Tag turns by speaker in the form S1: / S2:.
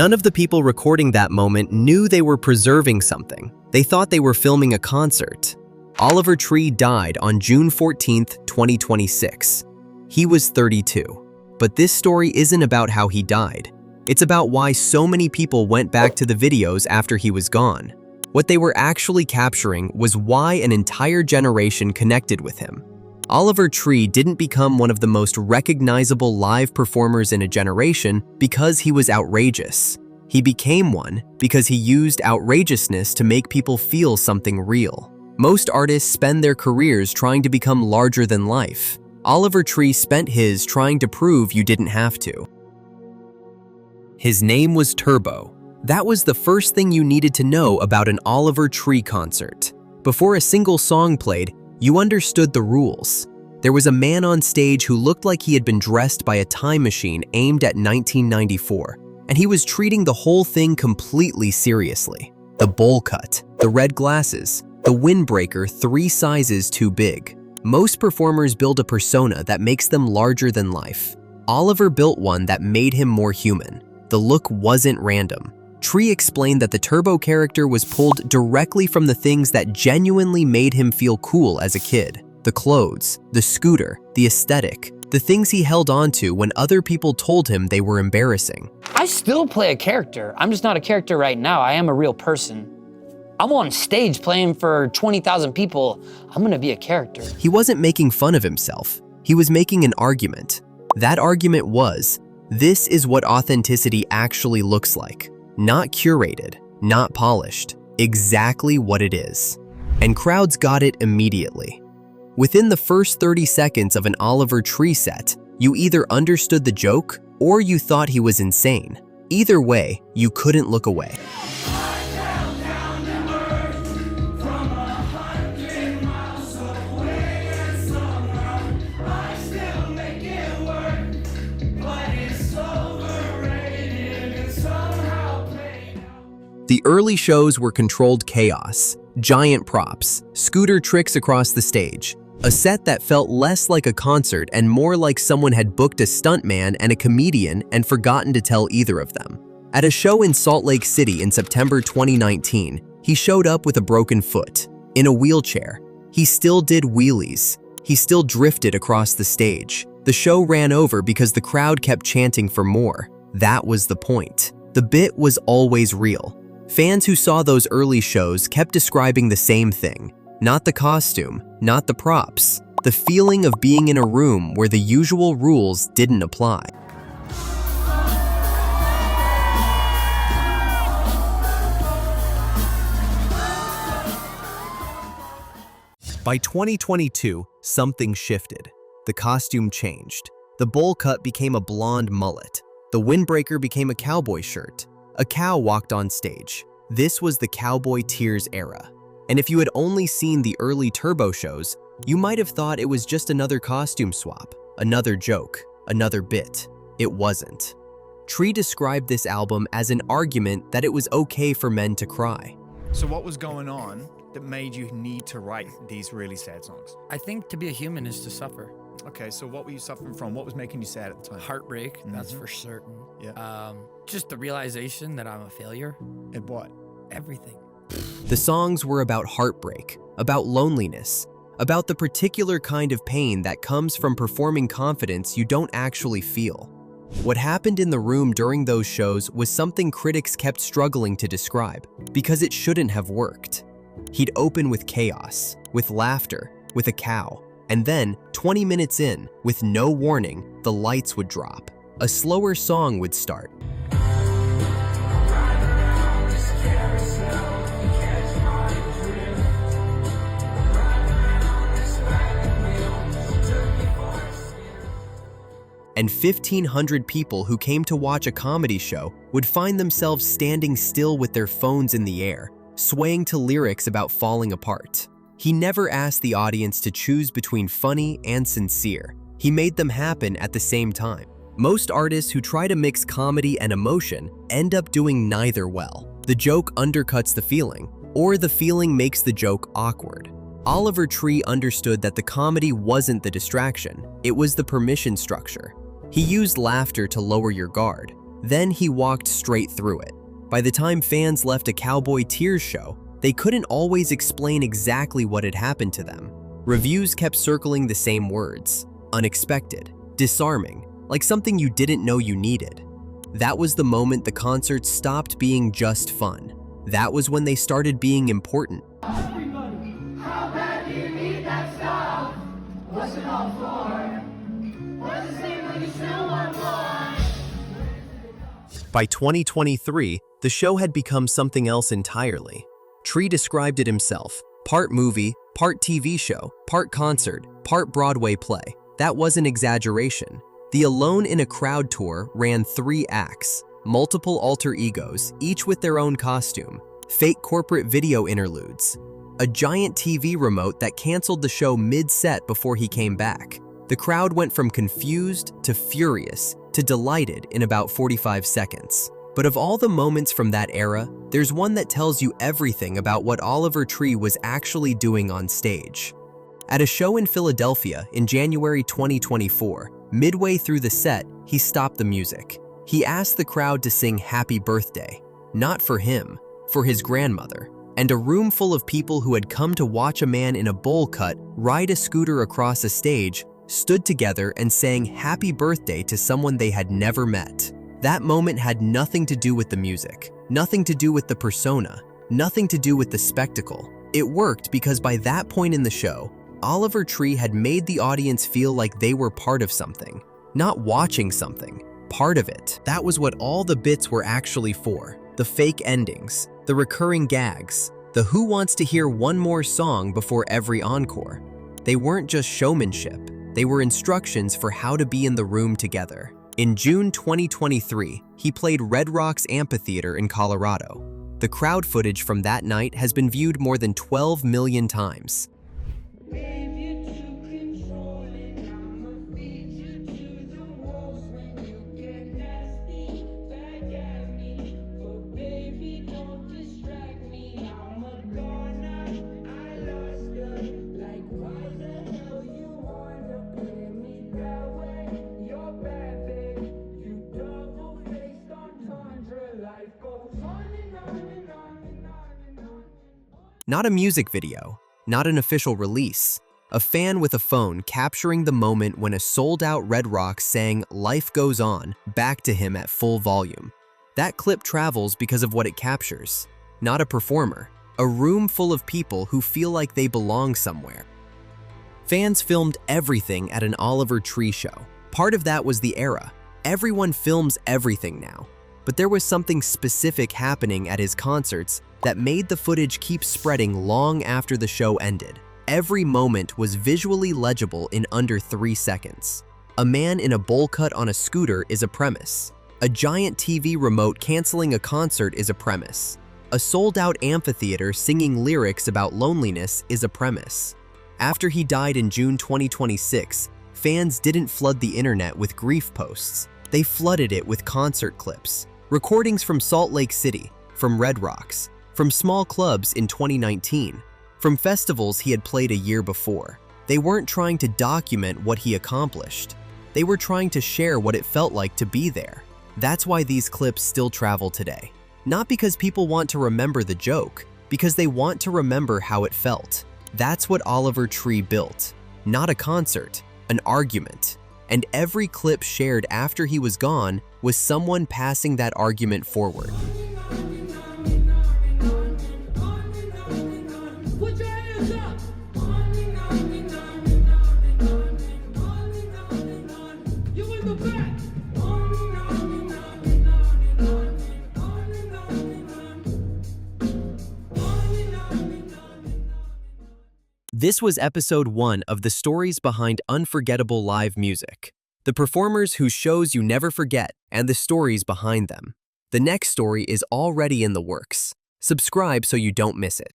S1: None of the people recording that moment knew they were preserving something. They thought they were filming a concert. Oliver Tree died on June 14, 2026. He was 32. But this story isn't about how he died. It's about why so many people went back to the videos after he was gone. What they were actually capturing was why an entire generation connected with him. Oliver Tree didn't become one of the most recognizable live performers in a generation because he was outrageous. He became one because he used outrageousness to make people feel something real. Most artists spend their careers trying to become larger than life. Oliver Tree spent his trying to prove you didn't have to. His name was Turbo. That was the first thing you needed to know about an Oliver Tree concert. Before a single song played, you understood the rules. There was a man on stage who looked like he had been dressed by a time machine aimed at 1994, and he was treating the whole thing completely seriously. The bowl cut, the red glasses, the windbreaker 3 sizes too big. Most performers build a persona that makes them larger than life. Oliver built one that made him more human. The look wasn't random. Tree explained that the Turbo character was pulled directly from the things that genuinely made him feel cool as a kid. The clothes, the scooter, the aesthetic, the things he held on to when other people told him they were embarrassing.
S2: I still play a character. I'm just not a character right now. I am a real person. I'm on stage playing for 20,000 people. I'm gonna be a character.
S1: He wasn't making fun of himself. He was making an argument. That argument was, this is what authenticity actually looks like. Not curated, not polished, exactly what it is. And crowds got it immediately. Within the first 30 seconds of an Oliver Tree set, you either understood the joke or you thought he was insane. Either way, you couldn't look away. The early shows were controlled chaos, giant props, scooter tricks across the stage, a set that felt less like a concert and more like someone had booked a stuntman and a comedian and forgotten to tell either of them. At a show in Salt Lake City in September 2019, he showed up with a broken foot, in a wheelchair. He still did wheelies. He still drifted across the stage. The show ran over because the crowd kept chanting for more. That was the point. The bit was always real. Fans who saw those early shows kept describing the same thing. Not the costume, not the props. The feeling of being in a room where the usual rules didn't apply. By 2022, something shifted. The costume changed. The bowl cut became a blonde mullet. The windbreaker became a cowboy shirt. A cow walked on stage. This was the Cowboy Tears era. And if you had only seen the early Turbo shows, you might have thought it was just another costume swap, another joke, another bit. It wasn't. Tree described this album as an argument that it was okay for men to cry.
S3: So what was going on that made you need to write these really sad songs?
S4: I think to be a human is to suffer.
S3: Okay, so what were you suffering from? What was making you sad at the time?
S4: Heartbreak, that's for certain.
S3: Yeah.
S4: Just the realization that I'm a failure.
S3: And what?
S4: Everything.
S1: The songs were about heartbreak, about loneliness, about the particular kind of pain that comes from performing confidence you don't actually feel. What happened in the room during those shows was something critics kept struggling to describe, because it shouldn't have worked. He'd open with chaos, with laughter, with a cow, and then, 20 minutes in, with no warning, the lights would drop. A slower song would start. And 1,500 people who came to watch a comedy show would find themselves standing still with their phones in the air, swaying to lyrics about falling apart. He never asked the audience to choose between funny and sincere. He made them happen at the same time. Most artists who try to mix comedy and emotion end up doing neither well. The joke undercuts the feeling, or the feeling makes the joke awkward. Oliver Tree understood that the comedy wasn't the distraction, it was the permission structure. He used laughter to lower your guard. Then he walked straight through it. By the time fans left a Cowboy Tears show, they couldn't always explain exactly what had happened to them. Reviews kept circling the same words: unexpected, disarming, like something you didn't know you needed. That was the moment the concert stopped being just fun. That was when they started being important.
S5: Everybody, how bad do you need that stuff? What's it all for? What's the same when you still want more?
S1: By 2023, the show had become something else entirely. Tree described it himself: part movie, part TV show, part concert, part Broadway play. That was an exaggeration. The Alone in a Crowd tour ran 3 acts, multiple alter egos, each with their own costume, fake corporate video interludes, a giant TV remote that canceled the show mid-set before he came back. The crowd went from confused to furious to delighted in about 45 seconds. But of all the moments from that era, there's one that tells you everything about what Oliver Tree was actually doing on stage. At a show in Philadelphia in January 2024, midway through the set, he stopped the music. He asked the crowd to sing Happy Birthday, not for him, for his grandmother. And a room full of people who had come to watch a man in a bowl cut ride a scooter across a stage stood together and sang Happy Birthday to someone they had never met. That moment had nothing to do with the music, nothing to do with the persona, nothing to do with the spectacle. It worked because by that point in the show, Oliver Tree had made the audience feel like they were part of something, not watching something, part of it. That was what all the bits were actually for: the fake endings, the recurring gags, the who wants to hear one more song before every encore. They weren't just showmanship, they were instructions for how to be in the room together. In June 2023, he played Red Rocks Amphitheater in Colorado. The crowd footage from that night has been viewed more than 12 million times. Not a music video, not an official release. A fan with a phone capturing the moment when a sold-out Red Rocks sang Life Goes On back to him at full volume. That clip travels because of what it captures. Not a performer, a room full of people who feel like they belong somewhere. Fans filmed everything at an Oliver Tree show. Part of that was the era. Everyone films everything now. But there was something specific happening at his concerts that made the footage keep spreading long after the show ended. Every moment was visually legible in under 3 seconds. A man in a bowl cut on a scooter is a premise. A giant TV remote canceling a concert is a premise. A sold-out amphitheater singing lyrics about loneliness is a premise. After he died in June 2026, fans didn't flood the internet with grief posts. They flooded it with concert clips, recordings from Salt Lake City, from Red Rocks, from small clubs in 2019, from festivals he had played a year before. They weren't trying to document what he accomplished. They were trying to share what it felt like to be there. That's why these clips still travel today. Not because people want to remember the joke, because they want to remember how it felt. That's what Oliver Tree built. Not a concert, an argument. And every clip shared after he was gone was someone passing that argument forward. This was episode 1 of the stories behind unforgettable live music. The performers whose shows you never forget and the stories behind them. The next story is already in the works. Subscribe so you don't miss it.